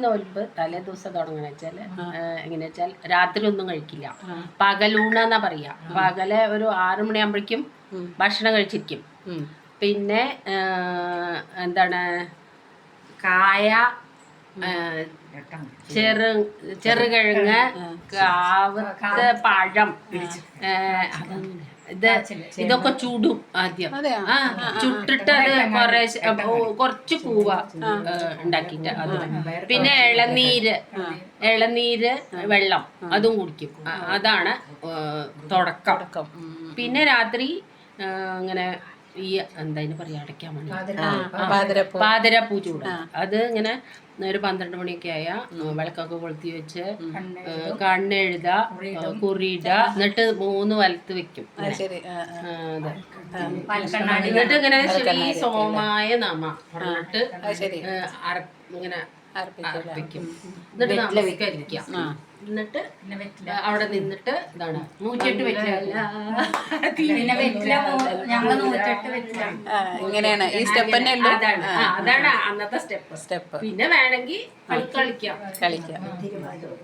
നോൽമ്പ് തലേ ദിവസം തുടങ്ങുന്ന വെച്ചാൽ എങ്ങനെയാ വെച്ചാൽ രാത്രി ഒന്നും കഴിക്കില്ല. പകലൂണെന്നാ പറയാ. പകല് ഒരു 6 മണിയാകുമ്പോഴേക്കും ഭക്ഷണം കഴിച്ചിരിക്കും. പിന്നെ എന്താണ് കായ, ചെറുകിഴങ്ങ്, കാവത്ത്, പഴം, ഇതൊക്കെ ചൂടും ആദ്യം. ചുട്ടിട്ട് അത് കുറച്ച് കൂവ ഉണ്ടാക്കിയിട്ട് അത്, പിന്നെ ഇളനീര് വെള്ളം അതും കുടിക്കും. അതാണ് തുടക്കം. പിന്നെ രാത്രി ഇങ്ങനെ ഈ എന്താ പറയാ, അടയ്ക്കാൻ വേണ്ടി പാതിരപ്പൂ ചൂട്. അത് ഇങ്ങനെ ഒരു 12 മണിയൊക്കെ ആയ വിളക്കൊക്കെ കൊളുത്തി വെച്ച് കണ്ണെഴുത, കുറിയിട, എന്നിട്ട് 3 വലത്ത് വെക്കും. എന്നിട്ട് ഇങ്ങനെ ശ്രീ സോമായ നമ പറഞ്ഞിട്ട് ഇങ്ങനെ അർപ്പിക്കും. എന്നിട്ട് നമസ്കരിക്കാം. എന്നിട്ട് അവിടെ നിന്നിട്ട് ഇതാണ് 108 ഇങ്ങനെയാണ് ഈ സ്റ്റെപ്പ് തന്നെ. അതാണ് അന്നത്തെ സ്റ്റെപ്പ്. പിന്നെ വേണമെങ്കിൽ കളിക്കാം.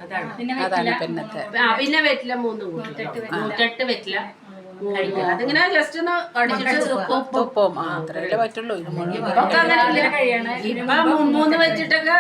അതാണ് പിന്നെ വെറ്റില 3 108 വെറ്റില. അതിങ്ങനെ ജസ്റ്റ് ഒന്ന് തുപ്പും അത്രയല്ലേ പറ്റുള്ളൂ. ഇപ്പൊ 3 വെച്ചിട്ടൊക്കെ